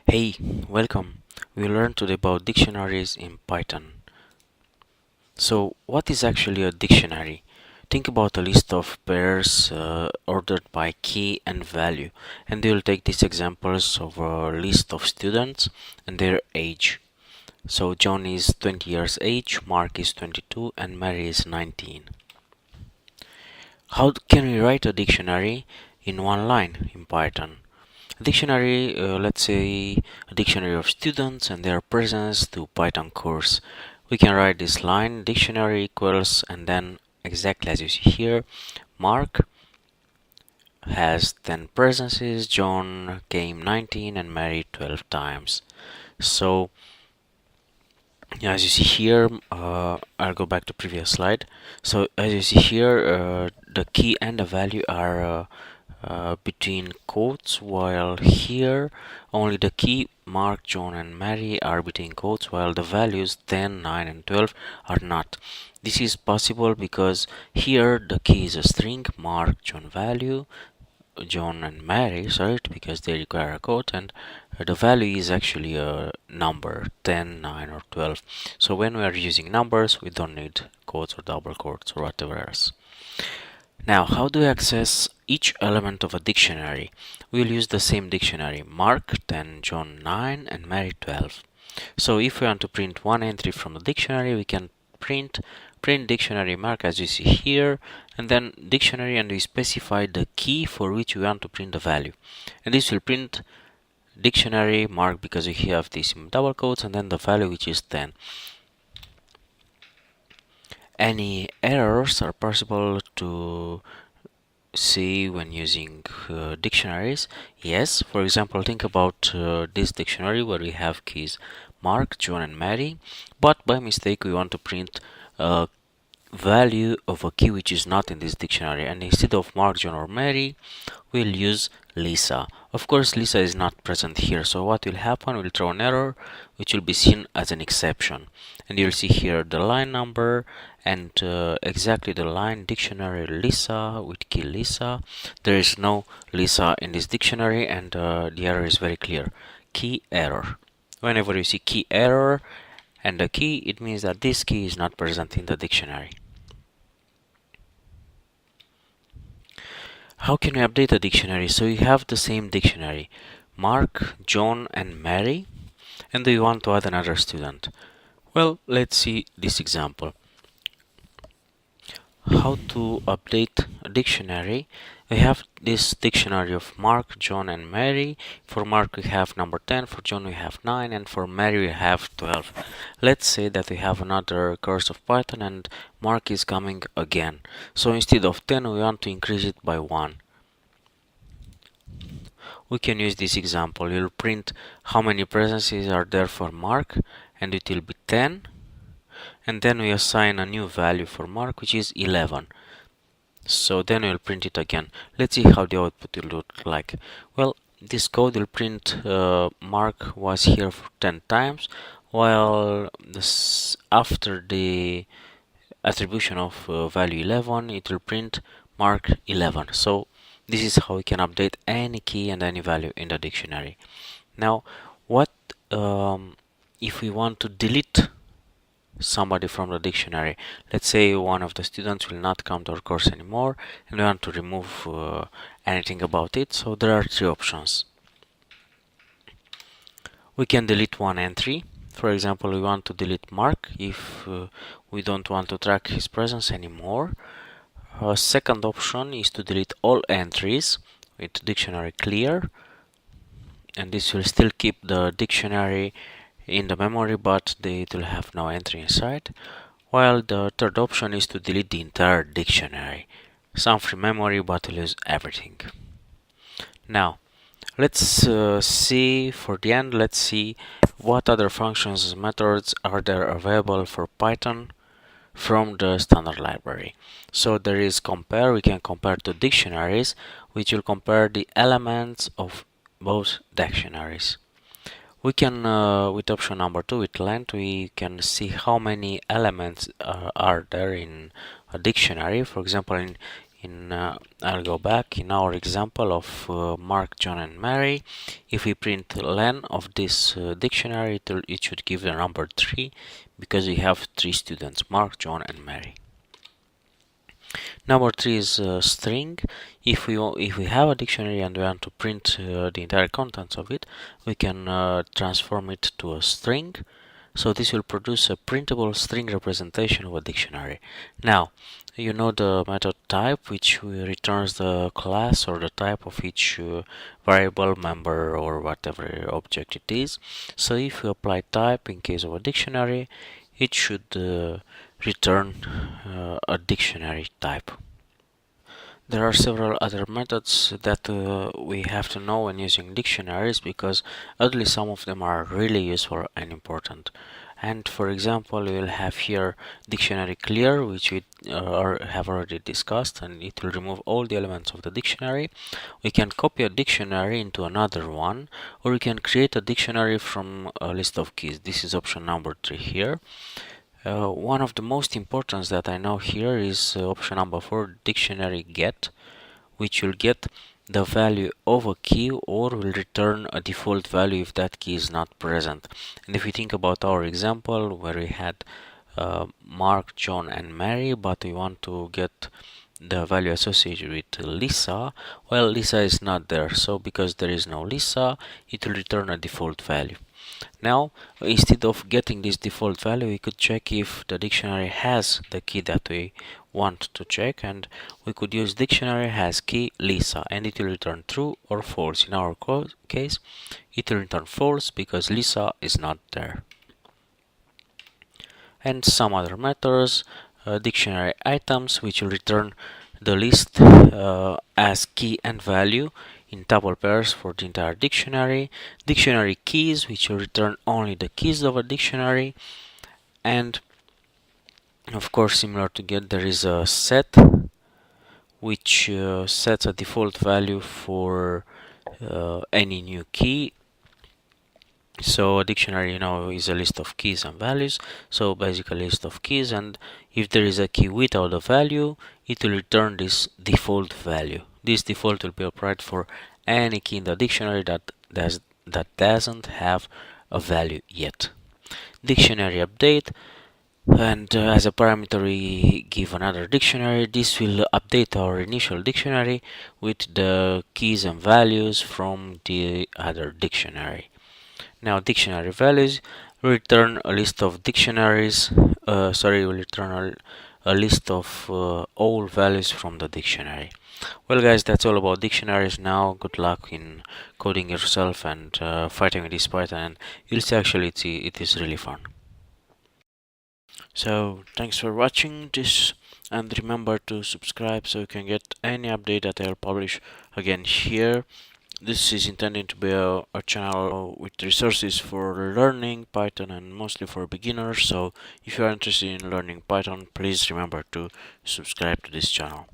Hey, welcome. We learn today about dictionaries in Python. So, what is actually a dictionary? Think about a list of pairs ordered by key and value, and we will take these examples of a list of students and their age. So, John is 20 years age, Mark is 22, and Mary is 19. How can we write a dictionary in one line in Python? A dictionary, let's say a dictionary of students and their presence to Python course. We can write this line dictionary equals and then exactly as you see here, Mark has 10 presences, John came 19 and Mary 12 times. So as you see here, I'll go back to previous slide. So as you see here, the key and the value are between quotes, while here only the key Mark, John and Mary are between quotes, while the values 10, 9 and 12 are not. This is possible because here the key is a string Mark, John value, John and Mary, sorry, because they require a quote, and the value is actually a number 10, 9 or 12. So when we are using numbers, we don't need quotes or double quotes or whatever else. Now, how do we access each element of a dictionary? We'll use the same dictionary, Mark 10, John 9 and Mary 12. So if we want to print one entry from the dictionary, we can print dictionary Mark as you see here, and then dictionary, and we specify the key for which we want to print the value. And this will print dictionary Mark because we have this in double quotes, and then the value which is 10. Any errors are possible to see when using dictionaries? Yes, for example, think about this dictionary where we have keys Mark, John and Mary, but by mistake we want to print a value of a key which is not in this dictionary, and instead of Mark, John or Mary we'll use Lisa. Of course Lisa is not present here, so what will happen, we'll throw an error which will be seen as an exception, and you'll see here the line number and exactly the line dictionary Lisa with key Lisa. There is no Lisa in this dictionary, and the error is very clear, key error. Whenever you see key error and the key, it means that this key is not present in the dictionary. How can we update a dictionary? So you have the same dictionary, Mark, John and Mary, and do you want to add another student? Well, let's see this example. How to update a dictionary? We have this dictionary of Mark, John and Mary. For Mark we have number 10, for John we have 9, and for Mary we have 12. Let's say that we have another course of Python and Mark is coming again. So instead of 10 we want to increase it by 1. We can use this example. You'll print how many presences are there for Mark, and it will be 10, and then we assign a new value for Mark which is 11. So then we'll print it again. Let's see how the output will look like. Well, this code will print Mark was here for 10 times, while this after the attribution of value 11 it will print Mark 11. So this is how we can update any key and any value in the dictionary. Now what if we want to delete somebody from the dictionary? Let's say one of the students will not come to our course anymore and we want to remove anything about it. So there are three options. We can delete one entry. For example, we want to delete Mark if we don't want to track his presence anymore. Second option is to delete all entries with dictionary clear, and this will still keep the dictionary in the memory, but it will have no entry inside. While the third option is to delete the entire dictionary. Some free memory, but lose everything. Now let's see for the end, let's see what other functions and methods are there available for Python from the standard library. So there is compare. We can compare two dictionaries, which will compare the elements of both dictionaries. We can, with option number 2, with length, we can see how many elements are there in a dictionary. For example, I'll go back in our example of Mark, John, and Mary. If we print len of this dictionary, it should give the number 3 because we have 3 students, Mark, John, and Mary. Number 3 is a string. If we have a dictionary and we want to print the entire contents of it, we can transform it to a string. So this will produce a printable string representation of a dictionary. Now, you know the method type, which returns the class or the type of each variable, member, or whatever object it is. So if you apply type in case of a dictionary, it should return a dictionary type. There are several other methods that we have to know when using dictionaries, because at least some of them are really useful and important. And for example, we will have here dictionary clear, which we have already discussed, and it will remove all the elements of the dictionary. We can copy a dictionary into another one, or we can create a dictionary from a list of keys. This is option number 3 here. One of the most important that I know here is option number 4, dictionary get, which will get the value of a key or will return a default value if that key is not present. And if we think about our example where we had Mark, John, and Mary, but we want to get the value associated with Lisa, well, Lisa is not there, so because there is no Lisa, it will return a default value. Now, instead of getting this default value, we could check if the dictionary has the key that we want to check, and we could use dictionary has key Lisa, and it will return true or false. In our case, it will return false because Lisa is not there. And some other methods, dictionary items, which will return the list as key and value in tuple pairs for the entire dictionary. Dictionary keys, which will return only the keys of a dictionary. And of course, similar to get, there is a set, which sets a default value for any new key. So a dictionary, is a list of keys and values. So basically a list of keys, and if there is a key without a value, it will return this default value. This default will be applied for any key in the dictionary that doesn't have a value yet. Dictionary update, and as a parameter we give another dictionary. This will update our initial dictionary with the keys and values from the other dictionary. Now, dictionary values return a list of dictionaries. Will return a list of all values from the dictionary. Well, guys, that's all about dictionaries. Now, good luck in coding yourself and fighting with this Python. And you'll see, actually, it is really fun. So, thanks for watching this, and remember to subscribe so you can get any update that I'll publish again here. This is intended to be a channel with resources for learning Python and mostly for beginners. So if you are interested in learning Python, please remember to subscribe to this channel.